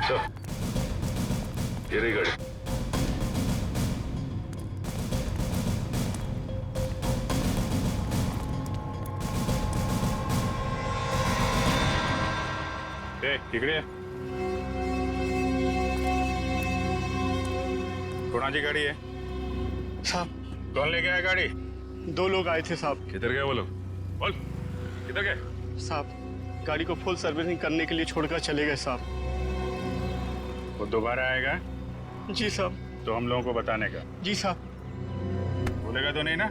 चल, ये रही गाड़ी। इकडे कोणाची गाड़ी है? साहब कौन लेके आया गाड़ी? 2 लोग आए थे साहब। किधर गए वो लोग? बोल, किधर गए? साहब गाड़ी को फुल सर्विसिंग करने के लिए छोड़कर चले गए साहब। वो दोबारा आएगा जी साहब। तो हम लोगों को बताने का। जी साहब। बोलेगा तो नहीं ना?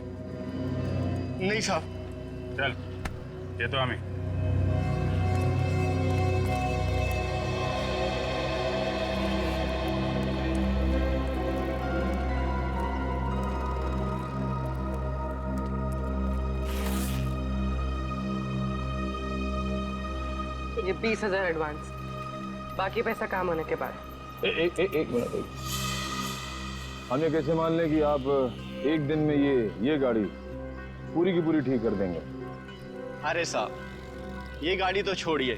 नहीं साहब। चल, ये तो हमें। ये 20,000 एडवांस, बाकी पैसा काम होने के बाद। एक मिनट। हम ये कैसे मान लें कि आप एक दिन में ये गाड़ी पूरी की पूरी ठीक कर देंगे? अरे साहब ये गाड़ी तो छोड़िए,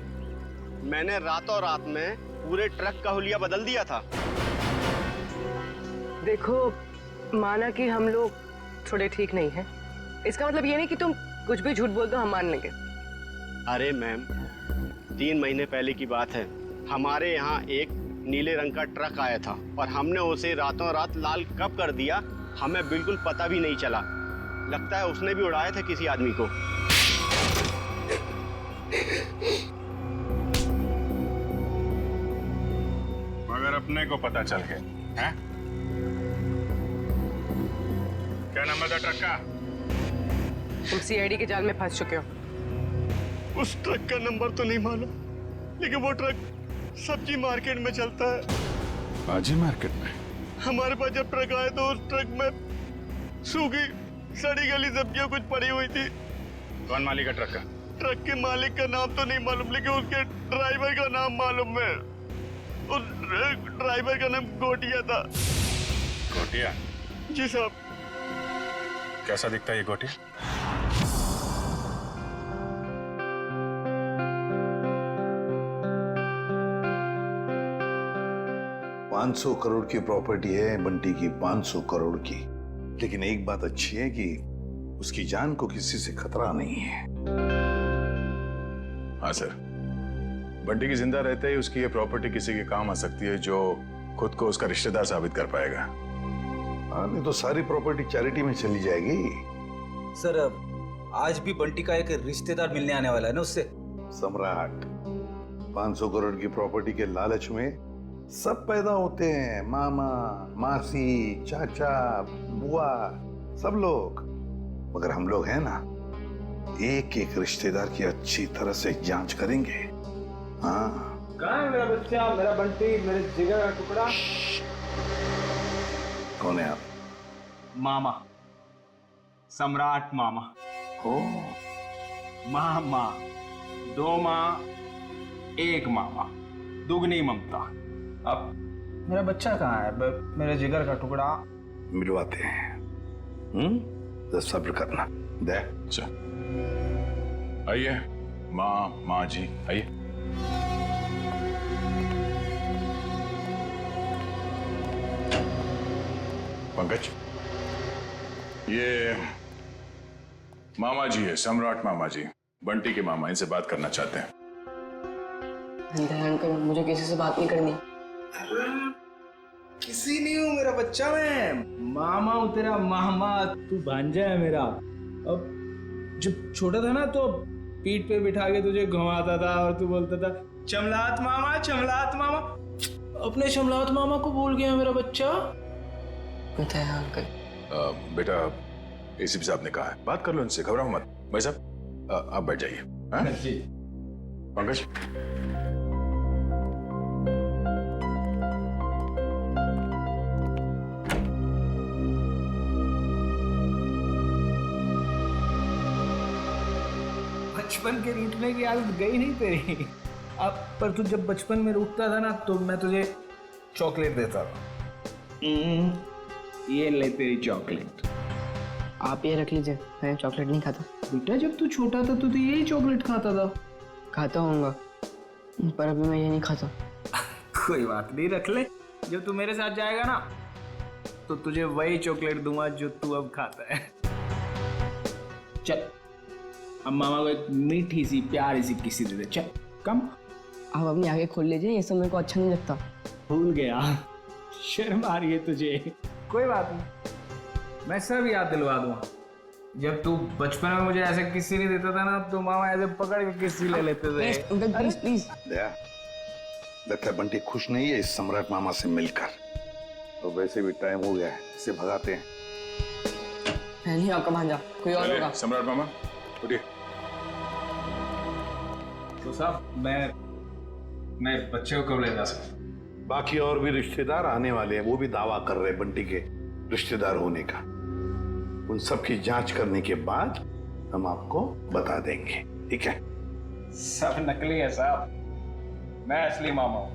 मैंने रातों रात में पूरे ट्रक का हुलिया बदल दिया था। देखो, माना कि हम लोग थोड़े ठीक नहीं हैं, इसका मतलब ये नहीं कि तुम कुछ भी झूठ बोल दो हम मान लेंगे। अरे मैम, 3 महीने पहले की बात है, हमारे यहाँ एक नीले रंग का ट्रक आया था और हमने उसे रातों रात लाल कब कर दिया हमें बिल्कुल पता भी नहीं चला। लगता है उसने भी उड़ाया था किसी आदमी को। मगर अपने को पता चल गया है? क्या नंबर था ट्रक का? तुम सीआईडी के जाल में फंस चुके हो। उस ट्रक का नंबर तो नहीं मालूम, लेकिन वो ट्रक सब्जी मार्केट में चलता है। भाजी मार्केट में? हमारे पास जब ट्रक आया तो उस ट्रक में सूखी सड़ी गली सब्जियां कुछ पड़ी हुई थी। कौन मालिक है ट्रक का? ट्रक के मालिक का नाम तो नहीं मालूम, लेकिन उसके ड्राइवर का नाम मालूम है। उस ड्राइवर का नाम गोटिया था। गोटिया? जी साहब। कैसा दिखता है ये गोटिया? $500 करोड़ की प्रॉपर्टी है बंटी की, 500 करोड़ की। लेकिन एक बात अच्छी है कि उसकी जान को किसी से खतरा नहीं है। हाँ सर, बंटी की जिंदा रहते ही उसकी ये प्रॉपर्टी किसी के काम आ सकती है जो खुद को उसका रिश्तेदार साबित कर पाएगा। हाँ, नहीं तो सारी प्रॉपर्टी चैरिटी में चली जाएगी। सर, अब आज भी बंटी का एक रिश्तेदार मिलने आने वाला है ना उससे। सम्राट, 500 करोड़ की प्रॉपर्टी के लालच में सब पैदा होते हैं, मामा, मासी, चाचा, बुआ, सब लोग। मगर हम लोग हैं ना, एक एक रिश्तेदार की अच्छी तरह से जांच करेंगे। हाँ। कहाँ है मेरा बच्चा, मेरा बंटी, मेरे जिगर का टुकड़ा? कौन है आप? मामा, सम्राट मामा। ओ, मामा, 2 माँ, 1 मामा, दुगनी ममता। अब मेरा बच्चा कहाँ है, मेरे जिगर का टुकड़ा? मिलवाते हैं। तो सब्र करना। दे। अच्छा, आइए माँ जी, आइए। पंकज, ये मामा जी है, सम्राट मामा जी, बंटी के मामा, इनसे बात करना चाहते हैं। अंकल, मुझे किसी से बात नहीं करनी। किसी नहीं हूँ मेरा बच्चा, मैं मामा हूँ तेरा मामा, तू भांजा है मेरा। अब जब छोटा था ना तो पीठ पे बिठा के तुझे घुमाता था और तू बोलता था चमलात मामा, चमलात मामा। अपने चमलात मामा को भूल गया मेरा बच्चा। पता है अंकल। बेटा, एसीपी साहब ने कहा है, बात कर लो इनसे, घबराओ मत। भाई साहब, आप बैठ जाइए। हाँ? जी। पंकज, बचपन के रूठने की आदत गई नहीं तेरी। अब पर तू जब बचपन में रूठता था ना तो मैं तुझे चॉकलेट देता था। ये ले तेरी चॉकलेट। आप ये रख लीजिए, मैं चॉकलेट नहीं खाता। बेटा, जब तू छोटा था तो यही चॉकलेट खाता था। खाता हूँगा, पर अभी मैं ये नहीं खाता। कोई बात नहीं, रख ले। जब तू मेरे साथ जाएगा ना तो तुझे वही चॉकलेट दूंगा जो तू अब खाता है। चल अब मामा को एक मीठी सी प्यारी सी किसी दे दे। चल कम। आप अपनी आगे खोल लीजिए, ये सब मेरे को अच्छा नहीं लगता। भूल गया, शर्म आ रही है तुझे। कोई बात नहीं, मैं सब याद दिलवा दूंगा। जब तू बचपन में मुझे ऐसे किस्सी नहीं देता था ना, तो मामा ऐसे पकड़ के किस्सी ले लेते थे। Please please. दया, लगता है बंटी खुश नहीं है इस सम्राट मामा से मिलकर। तो वैसे भी टाइम हो गया है, इसे भगाते हैं। नहीं आपका भांजा, कोई और होगा। सम्राट मामा उठिए। तो साहब मैं बच्चे को कब ले जा सकता? बाकी और भी रिश्तेदार आने वाले हैं, वो भी दावा कर रहे हैं बंटी के रिश्तेदार होने का। उन सब की जांच करने के बाद हम आपको बता देंगे, ठीक है? सब नकली है साहब, मैं असली मामा हूँ।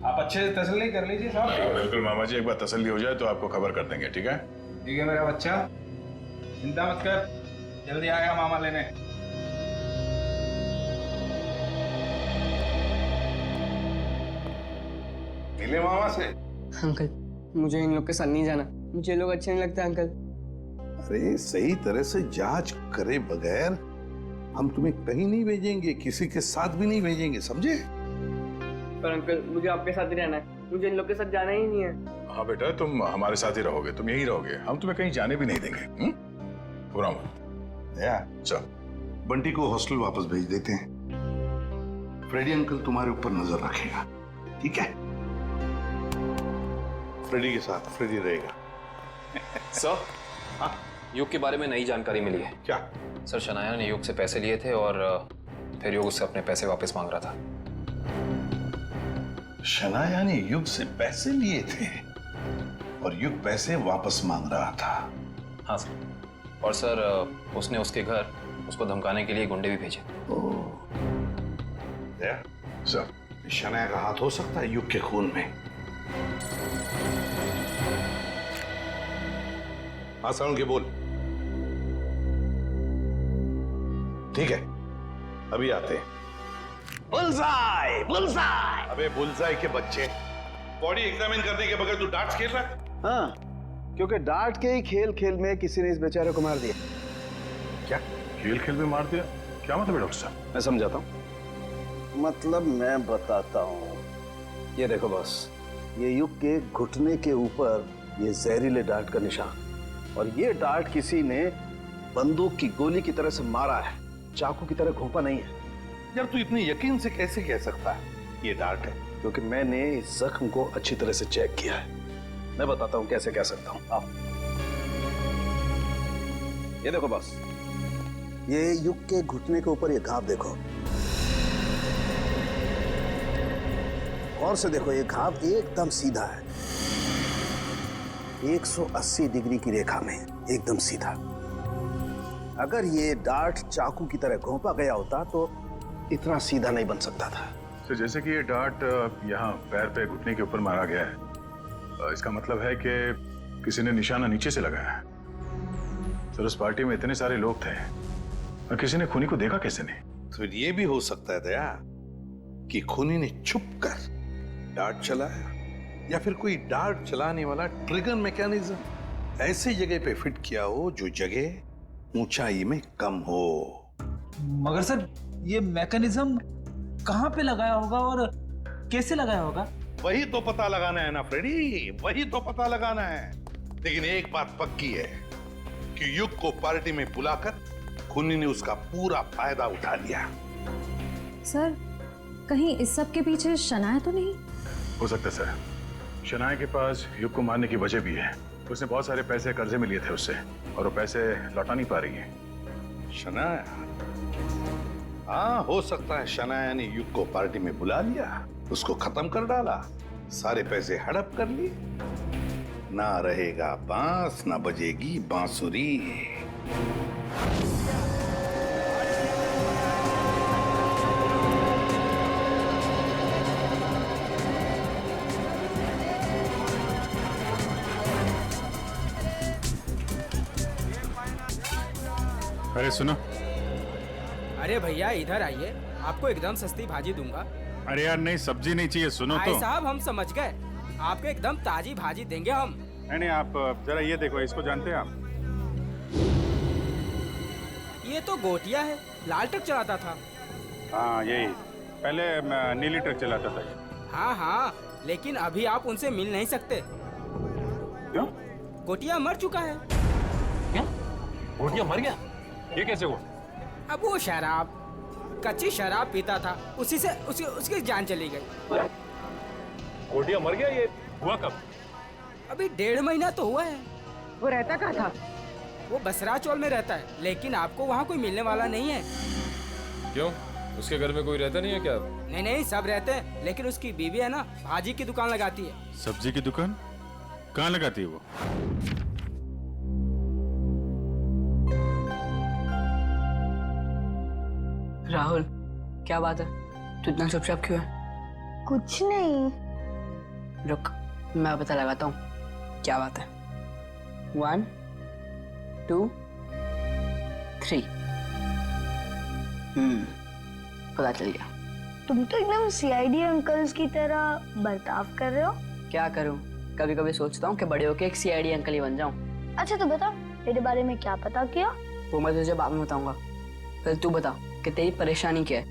आप अच्छे से तसल्ली कर लीजिए साहब। बिल्कुल मामा जी, एक बार तसल्ली हो जाए तो आपको खबर कर देंगे, ठीक है? ठीक है मेरा बच्चा, चिंता मत कर, जल्दी आएगा मामा लेने। मिले मामा से? अंकल मुझे इन लोग के साथ नहीं जाना, मुझे लोग अच्छे नहीं लगते अंकल। अरे सही तरह से जांच करे बगैर हम तुम्हें कहीं नहीं भेजेंगे, किसी के साथ भी नहीं भेजेंगे, समझे? पर अंकल मुझे आपके साथ ही रहना है, मुझे इन लोग के साथ जाना ही नहीं है। हाँ बेटा, तुम हमारे साथ ही रहोगे, तुम यहीं रहोगे, हम तुम्हें कहीं जाने भी नहीं देंगे। पूरा मत। दया, चल बंटी को हॉस्टल वापस भेज देते हैं। फ्रेडी अंकल तुम्हारे ऊपर नजर रखेगा, ठीक है? फ्रेडी के साथ फ्रेडी रहेगा। सर, हाँ, युग के बारे में नई जानकारी मिली है। क्या? सर, शनाया ने युग से पैसे लिए थे और फिर युग उससे अपने पैसे वापस मांग रहा था। शनाया ने युग से पैसे लिए थे और युग पैसे वापस मांग रहा था। हाँ सर, और सर उसने उसके घर उसको धमकाने के लिए गुंडे भी भेजे। दया, सर, शनाया का हाथ हो सकता है युग के खून में। हाँ साउंड के बोल। ठीक है, अभी आते हैं। Bullseye, bullseye. अबे बुलसाई के बच्चे, बॉडी एग्जामिन करने के बगैर तू डार्ट्स खेल रहा है? हाँ, क्योंकि डार्ट के ही खेल खेल में किसी ने इस बेचारे को मार दिया। क्या खेल खेल में मार दिया? क्या मतलब है डॉक्टर साहब? मैं समझाता हूँ। मतलब मैं बताता हूँ। ये देखो बॉस, ये युग के घुटने के ऊपर ये जहरीले डार्ट का निशान, और ये डार्ट किसी ने बंदूक की गोली की तरह से मारा है, चाकू की तरह घोंपा नहीं है। यार तू इतने यकीन से कैसे कह सकता है ये डार्ट है? क्योंकि मैंने इस जख्म को अच्छी तरह से चेक किया है। मैं बताता हूँ कैसे कह सकता हूँ। आप ये देखो बॉस, ये युग के घुटने के ऊपर ये घाव देखो, और से देखो, ये घाव एकदम सीधा है, 180 डिग्री की रेखा में एकदम सीधा। अगर ये डार्ट चाकू की तरह घोंपा गया होता तो इतना सीधा नहीं बन सकता था। तो जैसे कि ये डार्ट यहाँ पैर पे घुटने के ऊपर मारा गया है, इसका मतलब है कि किसी ने निशाना नीचे से लगाया है। सर, उस पार्टी में इतने सारे लोग थे और किसी ने खूनी को देखा कैसे नहीं? तो ये भी हो सकता है दया कि खूनी ने छुप कर डार्ट चलाया, या फिर कोई डार्ट चलाने वाला ट्रिगर मैकेनिज्म ऐसी जगह पे फिट किया हो जो जगह ऊंचाई में कम हो। मगर सर, ये मैकेनिज्म कहाँ पे लगाया होगा और कैसे लगाया होगा? वही तो पता लगाना है ना फ्रेडी, वही तो पता लगाना है। लेकिन एक बात पक्की है कि युग को पार्टी में बुलाकर खूनी ने उसका पूरा फायदा उठा लिया। सर, कहीं इस सब के पीछे शनाया तो नहीं? हो सकता है सर, शनाया के पास युग को मारने की वजह भी है। उसने बहुत सारे पैसे कर्जे में लिए थे उससे, और वो पैसे लौटा नहीं पा रही है। शनाया? हाँ, हो सकता है शनाया ने युग को पार्टी में बुला लिया, उसको खत्म कर डाला, सारे पैसे हड़प कर लिए। ना रहेगा बांस, ना बजेगी बांसुरी। अरे सुनो, अरे भैया इधर आइए, आपको एकदम सस्ती भाजी दूंगा। अरे यार नहीं, सब्जी नहीं चाहिए, सुनो तो। भाई साहब हम समझ गए, आपको एकदम ताजी भाजी देंगे हम। नहीं, आप जरा ये देखो, इसको जानते हैं आप? ये तो गोटिया है, लाल ट्रक चलाता था। हाँ यही, पहले नीली ट्रक चलाता था। हाँ हाँ, लेकिन अभी आप उनसे मिल नहीं सकते। क्यों? गोटिया मर चुका है। क्या? गोटिया मर गया? ये कैसे हुआ? अब वो शराब, कच्ची शराब पीता था, उसी से उसकी जान चली गई। गोटिया मर गया? ये हुआ कब? अभी 1.5 महीना तो हुआ है। वो रहता कहाँ था? वो बसरा चौल में रहता है, लेकिन आपको वहाँ कोई मिलने वाला नहीं है। क्यों, उसके घर में कोई रहता नहीं है क्या? नहीं, सब रहते हैं, लेकिन उसकी बीवी है ना, भाजी की दुकान लगाती है। सब्जी की दुकान कहाँ लगाती है वो? राहुल, क्या बात है? तू इतना चुपचाप क्यों है? कुछ नहीं। रुक, मैं पता लगाता हूँ क्या बात है। 1 2 3। पता चल गया। तुम तो एकदम सीआईडी अंकल्स की तरह बर्ताव कर रहे हो। क्या करूँ, कभी कभी सोचता हूँ कि बड़े होके एक सीआईडी अंकल ही बन जाऊँ। अच्छा तो बता, मेरे बारे में क्या पता किया? वो मैं तुझे बाद में बताऊंगा। पहले तू बता कि तेरी परेशानी क्या है?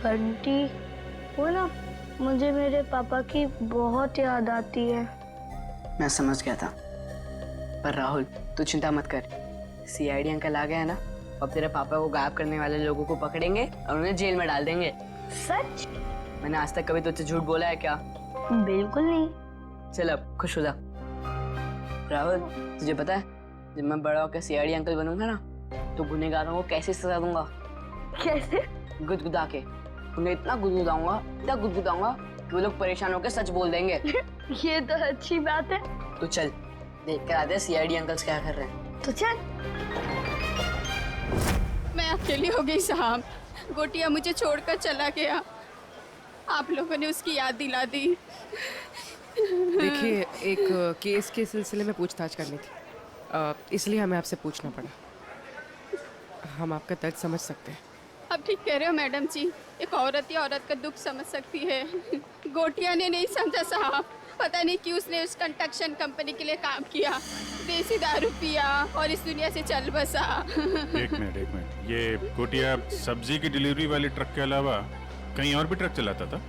बंटी, वो ना, मुझे मेरे पापा की बहुत याद आती है। मैं समझ गया था, पर राहुल तू चिंता मत कर। सीआईडी अंकल आ गए हैं ना, अब तेरे पापा को गायब करने वाले लोगों को पकड़ेंगे और उन्हें जेल में डाल देंगे। सच? मैंने आज तक कभी तुझसे झूठ बोला है क्या? बिल्कुल नहीं। चल अब खुश हो जा। राहुल, तुझे पता है जब मैं बड़ा होकर सीआईडी अंकल बनूंगा ना, तो गुनहगारों को कैसे सजा दूंगा? कैसे? गुदगुदा के। उन्हें इतना गुदगुदाऊंगा कि वो लोग परेशान होकर सच बोल देंगे। ये तो अच्छी बात है। तो चल देख कर आते हैं सीआईडी अंकल्स क्या कर रहे हैं। तो चल। मैं अकेली हो गई साहब, गोटिया मुझे छोड़कर चला गया। आप लोगों ने उसकी याद दिला दी। देखिए, एक केस के सिलसिले में पूछताछ करनी थी, इसलिए हमें आपसे पूछना पड़ा। हम आपका दर्द समझ सकते हैं। अब ठीक कह रहे हो मैडम जी, एक औरत ही औरत का दुख समझ सकती है। गोटिया ने नहीं समझा साहब, पता नहीं क्यों उसने उस कंस्ट्रक्शन कंपनी के लिए काम किया, देसी दारू पिया और इस दुनिया से चल बसा। एक मिनट, ये गोटिया सब्जी की डिलीवरी वाली ट्रक के अलावा कहीं और भी ट्रक चलाता था?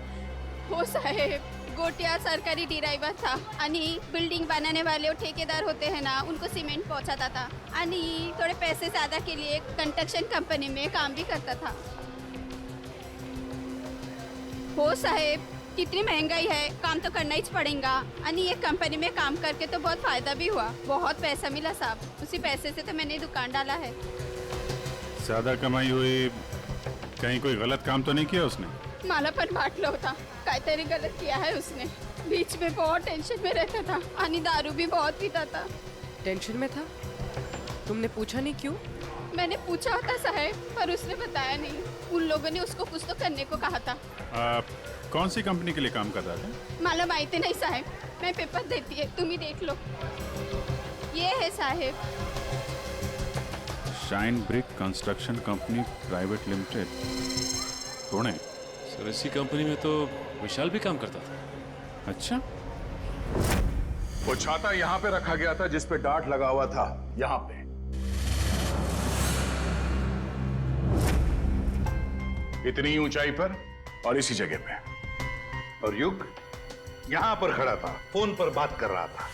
हो साहेब, गोटिया सरकारी ड्राइवर था आणि बिल्डिंग बनाने वाले और ठेकेदार होते हैं ना, उनको सीमेंट पहुंचाता था आणि थोड़े पैसे ज्यादा के लिए कंस्ट्रक्शन कंपनी में काम भी करता था। हो साहेब, कितनी महंगाई है, काम तो करना ही पड़ेगा। आणि ये कंपनी में काम करके तो बहुत फायदा भी हुआ, बहुत पैसा मिला साहब। उसी पैसे से तो मैंने दुकान डाला है। ज्यादा कमाई हुई, कहीं कोई गलत काम तो नहीं किया उसने? मला पण वाटलं होता काहीतरी गलत किया है उसने। बीच में बहुत टेंशन में रहता था आणि दारू भी बहुत पीता था। टेंशन में था? तुमने पूछा नहीं क्यों? मैंने पूछा था साहब, पर उसने बताया नहीं। उन लोगों ने उसको कुछ तो करने को कहा था। कौन सी कंपनी के लिए काम कर रहा था? मला माहिती नहीं साहब, मैं पेपर देती है, तुम ही देख लो। ये है साहब, shine brick construction company private limited, Pune. Sir इसी कंपनी में तो विशाल भी काम करता था। अच्छा, वो छाता यहाँ पे रखा गया था जिस पे डार्ट लगा हुआ था, यहाँ पे। इतनी ऊंचाई पर और इसी जगह पे। और युग यहां पर खड़ा था, फोन पर बात कर रहा था।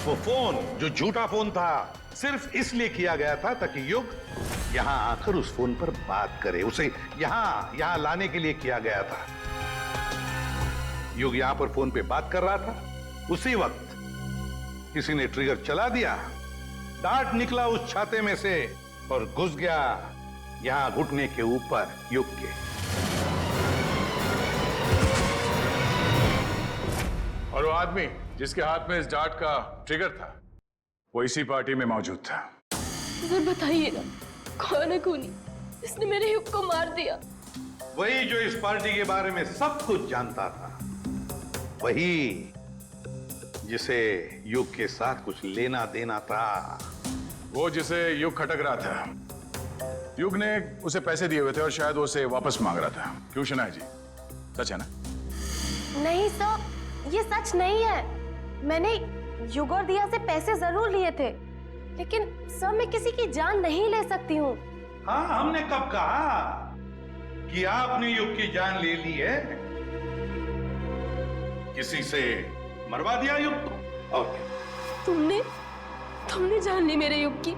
वो फोन जो झूठा फोन था, सिर्फ इसलिए किया गया था ताकि युग यहां आकर उस फोन पर बात करे। उसे यहां लाने के लिए किया गया था। युग यहां पर फोन पे बात कर रहा था, उसी वक्त किसी ने ट्रिगर चला दिया, डार्ट निकला उस छाते में से और घुस गया यहां घुटने के ऊपर युग के। और वो आदमी जिसके हाथ में इस डार्ट का ट्रिगर था, वो इसी पार्टी में मौजूद था। सर बताइए ना, कौन है खूनी? इसने मेरे युग को मार दिया। वही जो इस पार्टी के बारे में सब कुछ जानता था, वही जिसे युग के साथ कुछ लेना देना था। वो जिसे युग खटक रहा था। युग ने उसे पैसे दिए हुए थे और शायद वो उसे वापस मांग रहा था। क्यों शनाया जी, सच है ना? नहीं सर, ये सच नहीं है। मैंने युग और दिया से पैसे जरूर लिए थे, लेकिन सर मैं किसी की जान नहीं ले सकती हूँ। हाँ, हमने कब कहा कि आपने युग की जान ले ली है? किसी से मरवा दिया युग को। और तुमने जान ली मेरे युग की।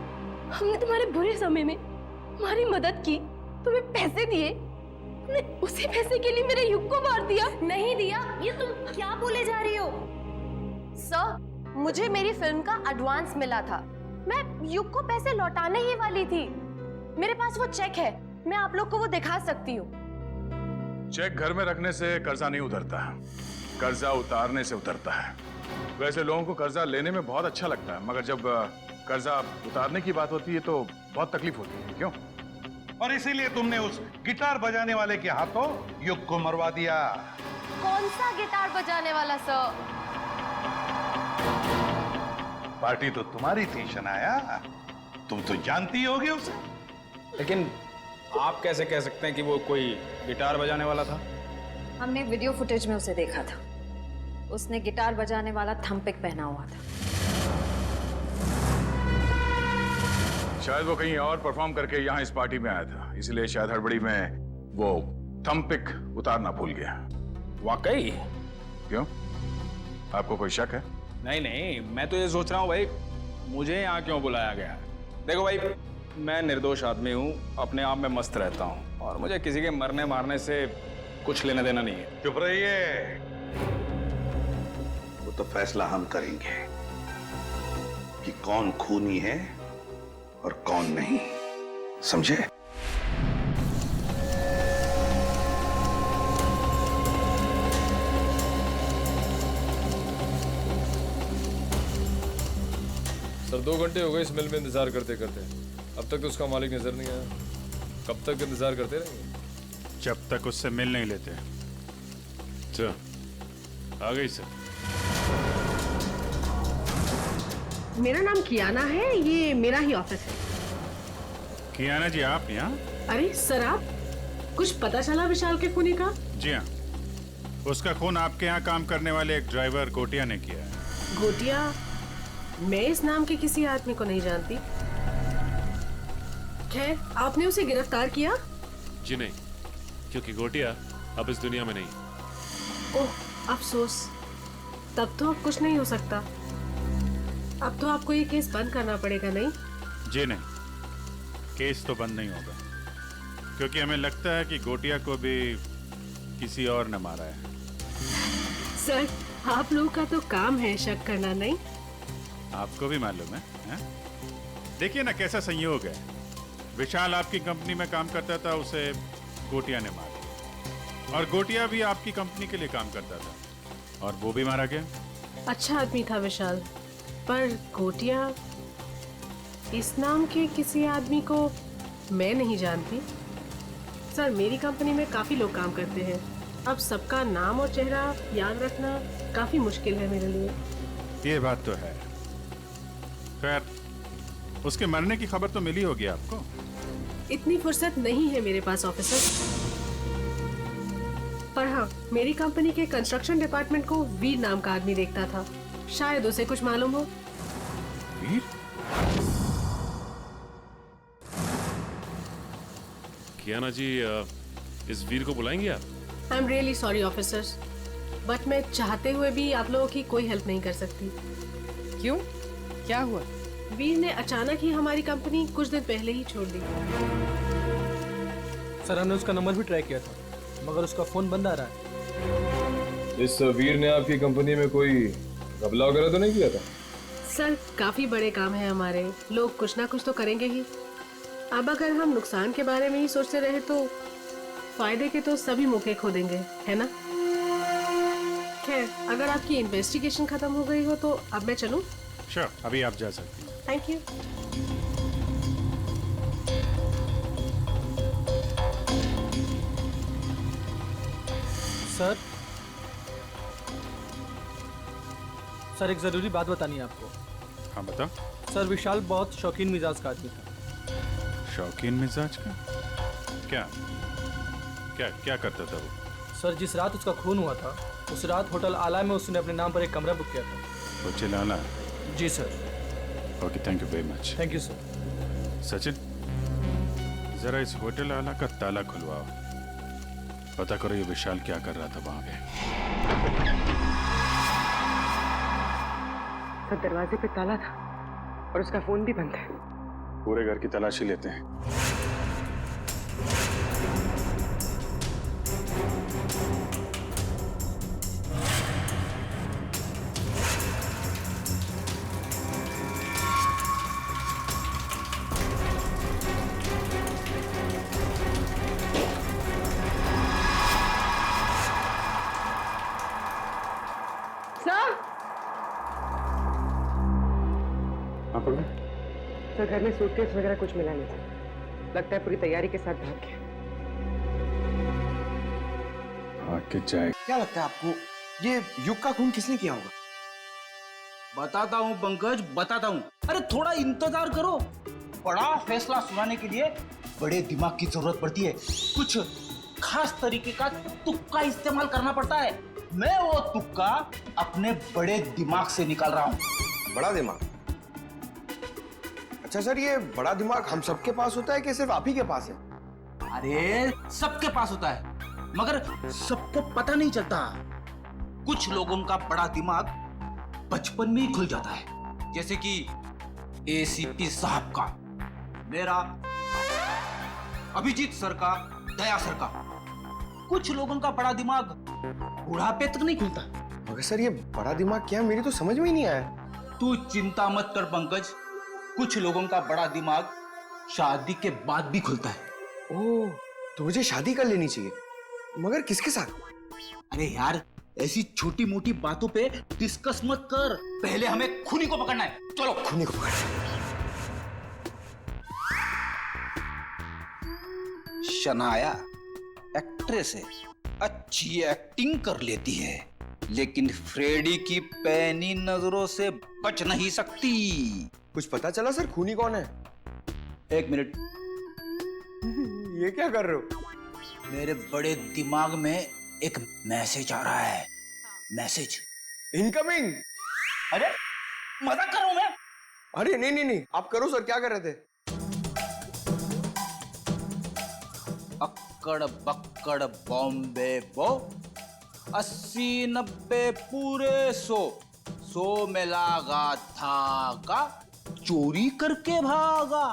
हमने तुम्हारे बुरे समय में तुम्हारी मदद की, तुम्हें पैसे दिए, तुमने उसी पैसे के लिए मेरे युग को मार दिया। नहीं दिया, ये तुम क्या बोले जा रही हो? सर, मुझे मेरी फिल्म का एडवांस मिला था। मैं युग को पैसे लौटाने ही वाली थी। मेरे पास वो चेक है, मैं आप लोग को वो दिखा सकती हूँ। चेक घर में रखने से कर्जा नहीं उतरता, कर्जा उतारने से उतरता है। वैसे लोगों को कर्जा लेने में बहुत अच्छा लगता है, मगर जब कर्जा उतारने की बात होती है तो बहुत तकलीफ होती है। क्यों? और इसीलिए तुमने उस गिटार बजाने वाले के हाथों युग को मरवा दिया। कौन सा गिटार बजाने वाला सर? पार्टी तो तुम्हारी थी शनाया, तुम तो जानती होगी उसे। लेकिन आप कैसे कह सकते हैं कि वो कोई गिटार बजाने वाला था? हमने वीडियो फुटेज में उसे देखा था। उसने गिटार बजाने वाला थंपिक पहना हुआ था। शायद वो कहीं और परफॉर्म करके यहाँ इस पार्टी में आया था, इसलिए शायद हड़बड़ी में वो थंपिक उतारना भूल गया। वाकई? क्यों, आपको कोई शक है? नहीं, मैं तो ये सोच रहा हूँ भाई, मुझे यहाँ क्यों बुलाया गया? देखो भाई, मैं निर्दोष आदमी हूँ, अपने आप में मस्त रहता हूँ, और मुझे किसी के मरने मारने से कुछ लेना देना नहीं है। चुप रहिए, वो तो फैसला हम करेंगे कि कौन खूनी है और कौन नहीं, समझे? सर 2 घंटे हो गए इस मिल में इंतजार करते करते, अब तक तो उसका मालिक नजर नहीं आया। कब तक इंतजार करते रहेंगे? जब तक उससे मिल नहीं लेते। अच्छा, आ गई सर। मेरा नाम कियाना है, ये मेरा ही ऑफिस है। कियाना जी, आप यहाँ? अरे सर, आप कुछ पता चला विशाल के खूनी का? जी हाँ, उसका खून आपके यहाँ काम करने वाले एक ड्राइवर गोटिया ने किया है। गोटिया? मैं इस नाम के किसी आदमी को नहीं जानती। खैर, आपने उसे गिरफ्तार किया? जी नहीं, क्योंकि गोटिया अब इस दुनिया में नहीं। ओह, अफसोस। तब तो अब कुछ नहीं हो सकता। अब तो आपको ये केस बंद करना पड़ेगा, नहीं? जी नहीं, केस तो बंद नहीं होगा, क्योंकि हमें लगता है कि गोटिया को भी किसी और ने मारा है। सर, आप लोगों का तो काम है शक करना, नहीं? आपको भी मालूम है? देखिए ना कैसा संयोग है। विशाल आपकी कंपनी में काम करता था, उसे गोटिया ने मारा, और गोटिया भी आपकी कंपनी के लिए काम करता था और वो भी मारा गया। अच्छा आदमी था विशाल, पर गोटिया इस नाम के किसी आदमी को मैं नहीं जानती। सर, मेरी कंपनी में काफी लोग काम करते हैं, अब सबका नाम और चेहरा याद रखना काफी मुश्किल है मेरे लिए। ये बात तो है। खैर, उसके मरने की खबर तो मिली होगी आपको? इतनी फुर्सत नहीं है मेरे पास ऑफिसर, पर हाँ, मेरी कंपनी के कंस्ट्रक्शन डिपार्टमेंट को वीर नाम का आदमी देखता था, शायद उसे कुछ मालूम हो। वीर? कियाना जी, इस वीर को बुलाएंगे आप? I am really sorry officers, but मैं चाहते हुए भी आप लोगों की कोई हेल्प नहीं कर सकती। क्यों? क्या हुआ? वीर ने अचानक ही हमारी कंपनी कुछ दिन पहले ही छोड़ दी। सर, हमने उसका नंबर भी ट्राई किया था, मगर उसका फोन बंद आ रहा है। इस वीर ने आपकी कंपनी में कोई घपला वगैरह तो नहीं किया था? सर, काफी बड़े काम है हमारे, लोग कुछ ना कुछ तो करेंगे ही। अब अगर हम नुकसान के बारे में ही सोचते रहे तो फायदे के तो सभी मौके खो देंगे, है ना? खैर, अगर आपकी इन्वेस्टिगेशन खत्म हो गई हो तो अब मैं चलूं? श्योर, अभी आप जा सकती हैं। Thank you. सर, एक जरूरी बात बतानी है आपको। हाँ, बताओ। सर, विशाल बहुत शौकीन मिजाज का आदमी था। शौकीन मिजाज का? क्या क्या क्या करता था वो? सर जिस रात उसका खून हुआ था उस रात होटल आला में उसने अपने नाम पर एक कमरा बुक किया था। होटल आला? जी sir. Okay, thank you very much. Thank you sir. Sachin, जरा इस होटल आला का ताला खुलवाओ, पता करो ये विशाल क्या कर रहा था वहां पे। सर दरवाजे पे ताला था और उसका फोन भी बंद है। पूरे घर की तलाशी लेते हैं। सर घर में सूटकेस वगैरह कुछ मिला नहीं था, लगता है पूरी तैयारी के साथ भाग गया। आके जाए। क्या लगता है आपको ये युग का खून किसने किया होगा? बताता हूँ पंकज, बताता हूँ। अरे थोड़ा इंतजार करो, बड़ा फैसला सुनाने के लिए बड़े दिमाग की जरूरत पड़ती है। कुछ खास तरीके का तुक्का इस्तेमाल करना पड़ता है। मैं वो तुक्का अपने बड़े दिमाग से निकाल रहा हूँ। बड़ा दिमाग? अच्छा सर, ये बड़ा दिमाग हम सबके पास होता है कि सिर्फ आप ही के पास है? अरे सबके पास होता है, मगर सबको पता नहीं चलता। कुछ लोगों का बड़ा दिमाग बचपन में ही खुल जाता है, जैसे कि एसीपी साहब का, मेरा, अभिजीत सर का, दया सर का। कुछ लोगों का बड़ा दिमाग बुढ़ापे तक नहीं खुलता। मगर सर ये बड़ा दिमाग क्या है, मेरी तो समझ में ही नहीं आया। तू चिंता मत कर पंकज, कुछ लोगों का बड़ा दिमाग शादी के बाद भी खुलता है। ओह, तो मुझे शादी कर लेनी चाहिए, मगर किसके साथ? अरे यार, ऐसी छोटी मोटी बातों पे डिस्कस मत कर, पहले हमें खूनी को पकड़ना है। चलो खूनी को पकड़ना। शनाया एक्ट्रेस है, अच्छी एक्टिंग कर लेती है, लेकिन फ्रेडी की पैनी नजरों से बच नहीं सकती। कुछ पता चला सर खूनी कौन है? एक मिनट। ये क्या कर रहे हो? मेरे बड़े दिमाग में एक मैसेज आ रहा है। Message incoming. अरे मजाक कर रहा हूं मैं। अरे नहीं नहीं नहीं, आप करो सर, क्या कर रहे थे? अक्कड़ बक्कड़ बॉम्बे बो, 80-90 पूरे 100 में लागा धागा, चोरी करके भागा,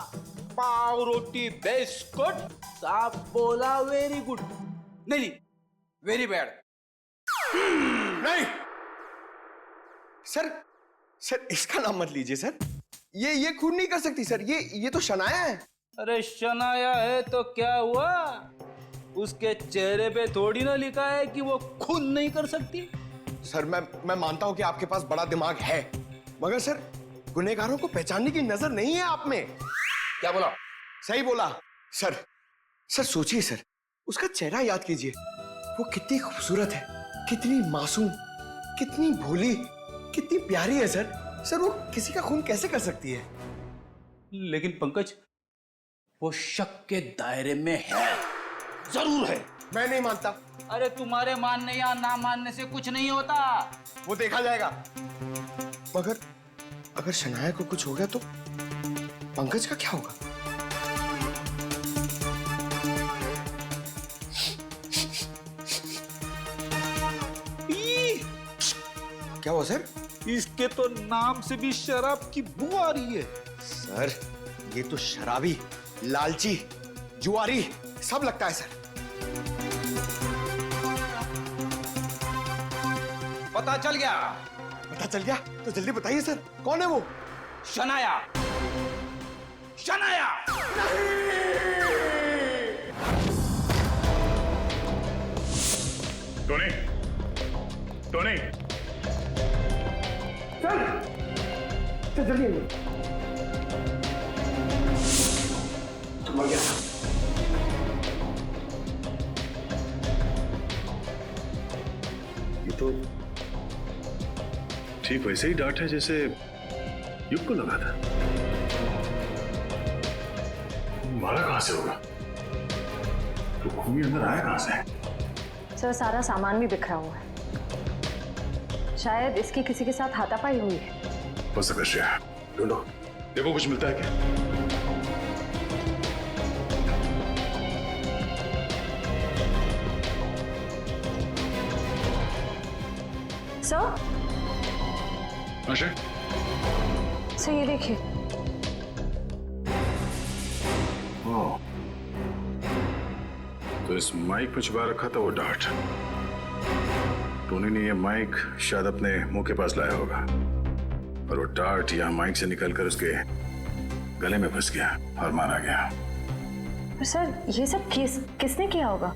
पाव रोटी बिस्कुट, साहब बोला वेरी गुड। नहीं, वेरी बैड। नहीं सर, सर इसका नाम मत लीजिए सर, ये खून नहीं कर सकती सर, ये तो शनाया है। अरे शनाया है तो क्या हुआ, उसके चेहरे पे थोड़ी ना लिखा है कि वो खून नहीं कर सकती। सर मैं मानता हूं कि आपके पास बड़ा दिमाग है, मगर सर गुनहगारों को पहचानने की नजर नहीं है आप में। क्या बोला? सही बोला सर। सर सोचिए सर, उसका चेहरा याद कीजिए, वो कितनी खूबसूरत है, कितनी मासूम, कितनी भोली, कितनी प्यारी है सर। सर वो किसी का खून कैसे कर सकती है? लेकिन पंकज, वो शक के दायरे में है, जरूर है। मैं नहीं मानता। अरे तुम्हारे मानने या ना मानने से कुछ नहीं होता, वो देखा जाएगा। मगर अगर शनाया को कुछ हो गया तो पंकज का क्या होगा? क्या हुआ सर? इसके तो नाम से भी शराब की बू आ रही है। सर ये तो शराबी, लालची, जुआरी सब लगता है सर। पता चल गया? पता चल गया तो जल्दी बताइए सर, कौन है वो? Shanaya. Shanaya. Tony, Tony, sir जल्दी आइए। तो मर गया था। ये तो ठीक वैसे ही डांट है जैसे युग को लगा था। तुम्हारा कहां से होगा? तो खूनी अंदर आया कहां से? सर सारा सामान भी बिखरा हुआ है, शायद इसकी किसी के साथ हाथापाई हुई है। हो सकता है, ढूंढो, देखो कुछ मिलता है क्या? सर आशा, सर ये देखिए। ओह, तो इस माइक में छुपा रखा था वो डार्ट। टोनी ने ये माइक शायद अपने मुंह के पास लाया होगा और वो डार्ट यहाँ माइक से निकलकर उसके गले में फंस गया और मारा गया। पर सर ये सब किसने किया होगा?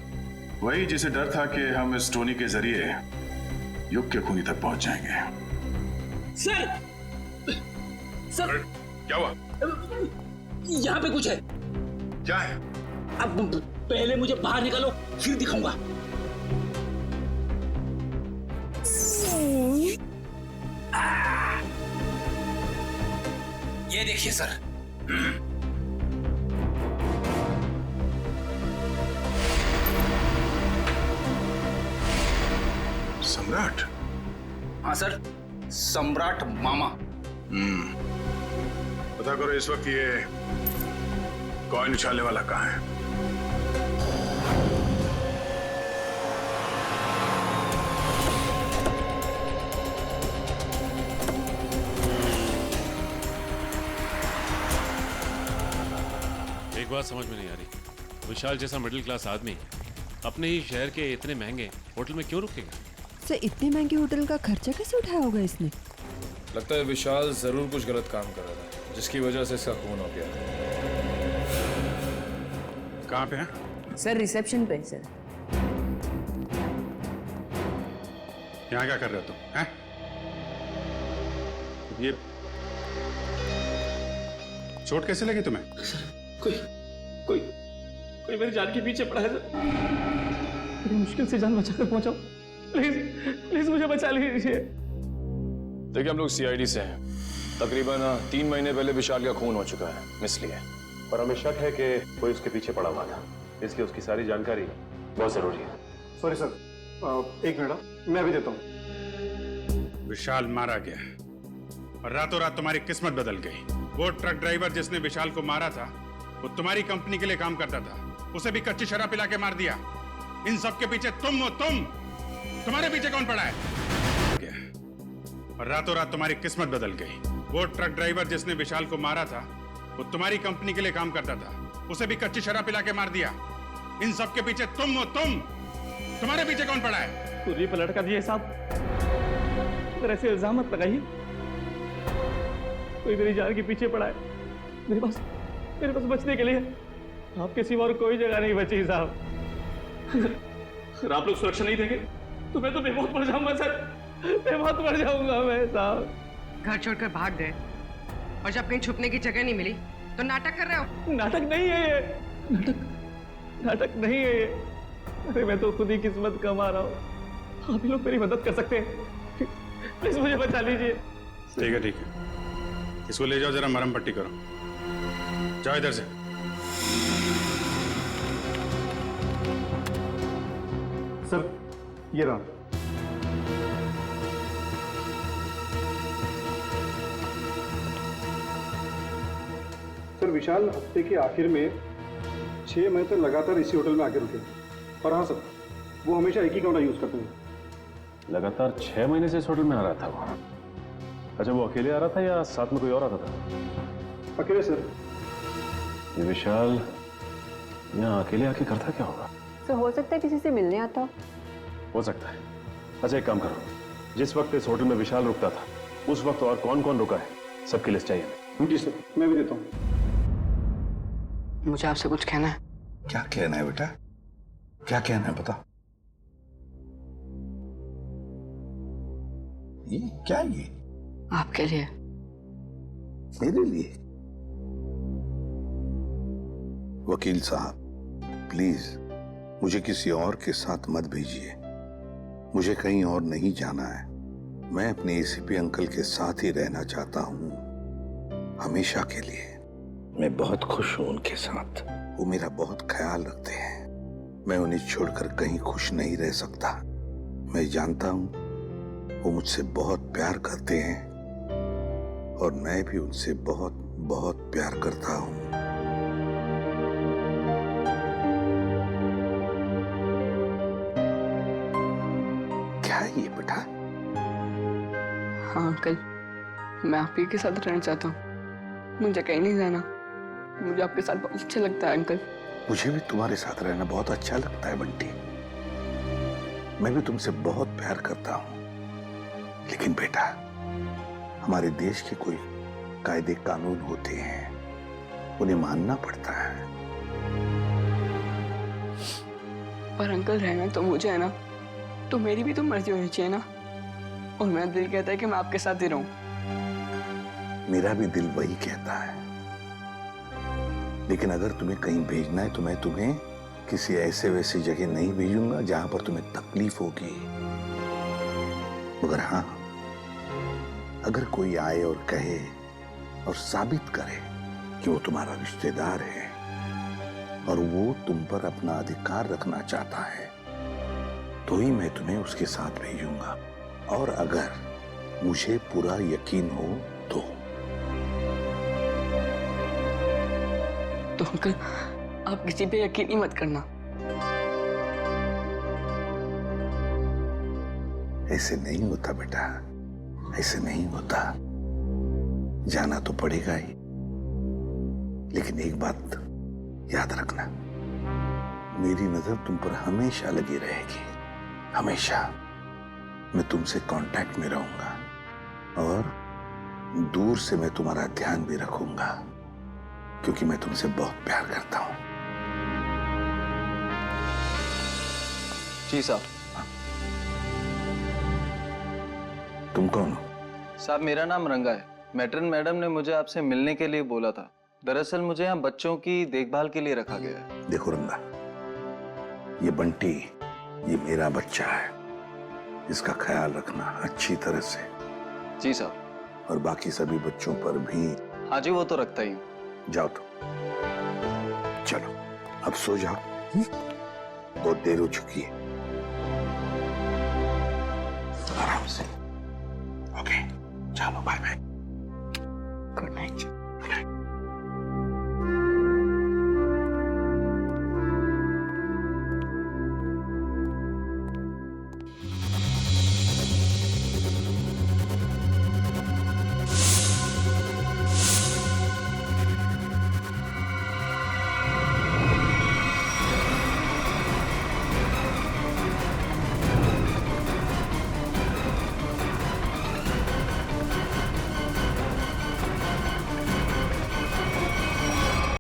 वही जिसे डर था कि हम इस टोनी के जरिए युग के खूनी तक पहुंच जाएंगे। सर सर क्या हुआ? यहाँ पे कुछ है। क्या है? अब पहले मुझे बाहर निकालो, फिर दिखाऊंगा। ये देखिए सर। सम्राट? हाँ सर, सम्राट मामा। पता करो इस वक्त ये कॉइन उछालने वाला कहाँ है? एक बात समझ में नहीं आ रही, विशाल जैसा मिडिल क्लास आदमी अपने ही शहर के इतने महंगे होटल में क्यों रुकेगा? सर इतने महंगे होटल का खर्चा कैसे उठाया होगा इसने? लगता है विशाल जरूर कुछ गलत काम कर रहा था, जिसकी वजह से इसका खून हो गया। कहाँ पे है? सर रिसेप्शन पे सर। यहाँ क्या कर रहे हो तुम? हैं? ये चोट कैसे लगी तुम्हें? कोई मेरी जान के पीछे पड़ा है सर। बड़ी मुश्किल से जान बचाकर पहुंचा हूं। प्लीज मुझे बचा लीजिए। देखिए हम लोग सीआईडी से हैं। तकरीबन 3 महीने पहले विशाल का खून हो चुका है, इसलिए। पर हमें शक है कि कोई उसके पीछे पड़ा हुआ था, इसलिए उसकी सारी जानकारी बहुत जरूरी है। सॉरी सर, एक मिनट मैं अभी देता हूँ। विशाल मारा गया और रातों रात तुम्हारी किस्मत बदल गई। वो ट्रक ड्राइवर जिसने विशाल को मारा था वो तुम्हारी कंपनी के लिए काम करता था, उसे भी कच्ची शराब पिला के मार दिया। इन सब के पीछे तुम हो। तुम्हारे पीछे कौन पड़ा है? और रातों रात तुम्हारी किस्मत बदल गई। वो ट्रक ड्राइवर जिसने विशाल को मारा था वो तुम्हारी कंपनी के लिए काम करता था, उसे भी कच्ची शराब पिला के मार दिया। इन सब के पीछे तुम हो। तुम्हारे पीछे कौन पड़ा है? पूरी पलट कर दिए साहब, अगर ऐसे इल्जाम मत लगाइए। कोई मेरी जान के पीछे पड़ा है। मेरे पास बचने के लिए आपके सिवा और कोई जगह नहीं बची साहब। अगर आप लोग सुरक्षा नहीं देंगे तो मैं तो बेमौत मर जाऊंगा सर, बेमौत मर जाऊंगा मैं साहब। घर छोड़कर भाग गए और जब कहीं छुपने की जगह नहीं मिली तो नाटक कर रहे हो? नाटक नहीं है ये, नाटक नहीं है ये। अरे मैं तो खुद ही किस्मत कमा रहा हूँ। आप ही लोग मेरी मदद कर सकते हैं, प्लीज मुझे बचा लीजिए। ठीक है, इसको ले जाओ, जरा मरहम पट्टी करो। जाओ इधर से। सर ये रहा। सर विशाल हफ्ते के आखिर में 6 महीने तक लगातार इसी होटल में आके रुके। और हाँ सर, वो हमेशा एक ही कमरा यूज करते हैं। लगातार 6 महीने से इस होटल में आ रहा था वो? अच्छा, वो अकेले आ रहा था या साथ में कोई और आता था? अकेले सर। ये विशाल यहाँ अकेले आके करता क्या होगा? सर हो सकता है किसी से मिलने आता हो सकता है। अच्छा एक काम करो, जिस वक्त इस होटल में विशाल रुकता था उस वक्त और कौन कौन रुका है सबकी लिस्ट चाहिए हमें। जी सर, मैं भी देता हूँ। मुझे आपसे कुछ कहना है। क्या कहना है बेटा? क्या कहना है बता। ये क्या? ये आपके लिए। मेरे लिए? वकील साहब प्लीज मुझे किसी और के साथ मत भेजिए। मुझे कहीं और नहीं जाना है। मैं अपने एसीपी अंकल के साथ ही रहना चाहता हूं, हमेशा के लिए। मैं बहुत खुश हूं उनके साथ। वो मेरा बहुत ख्याल रखते हैं। मैं उन्हें छोड़कर कहीं खुश नहीं रह सकता। मैं जानता हूं वो मुझसे बहुत प्यार करते हैं और मैं भी उनसे बहुत बहुत प्यार करता हूं। क्या है ये बेटा? हाँ अंकल, मैं आप ही के साथ रहना चाहता हूँ। मुझे कहीं नहीं जाना। मुझे आपके साथ बहुत अच्छा लगता है अंकल। मुझे भी तुम्हारे साथ रहना बहुत अच्छा लगता है बंटी। मैं भी तुमसे बहुत प्यार करता हूं। लेकिन बेटा, हमारे देश के कोई कायदे कानून होते हैं, उन्हें मानना पड़ता है। पर अंकल रहना तो मुझे है ना, तो मेरी भी तो मर्जी होनी चाहिए ना। और मेरा दिल कहता है कि मैं आपके साथ ही रहूं। मेरा भी दिल वही कहता है। लेकिन अगर तुम्हें कहीं भेजना है तो मैं तुम्हें किसी ऐसे वैसी जगह नहीं भेजूंगा जहां पर तुम्हें तकलीफ होगी। मगर हाँ, अगर कोई आए और कहे और साबित करे कि वो तुम्हारा रिश्तेदार है और वो तुम पर अपना अधिकार रखना चाहता है, तो ही मैं तुम्हें उसके साथ भेजूंगा। और अगर मुझे पूरा यकीन हो तो अंकल आप किसी पे यकीन ही मत करना। ऐसे नहीं होता बेटा, ऐसे नहीं होता। जाना तो पड़ेगा ही। लेकिन एक बात याद रखना, मेरी नजर तुम पर हमेशा लगी रहेगी। हमेशा मैं तुमसे कांटेक्ट में रहूंगा और दूर से मैं तुम्हारा ध्यान भी रखूंगा, क्योंकि मैं तुमसे बहुत प्यार करता हूं। जी साहब। तुम कौन हो? साहब मेरा नाम रंगा है। मैट्रन मैडम ने मुझे आपसे मिलने के लिए बोला था। दरअसल मुझे यहाँ बच्चों की देखभाल के लिए रखा गया है। देखो रंगा, ये बंटी, ये मेरा बच्चा है। इसका ख्याल रखना अच्छी तरह से। जी साहब। और बाकी सभी बच्चों पर भी। हाँ जी, वो तो रखता ही हूँ। जाओ तो। चलो अब सो जाओ, बहुत देर हो चुकी है। आराम से। ओके, चलो बाय बाय। Good night.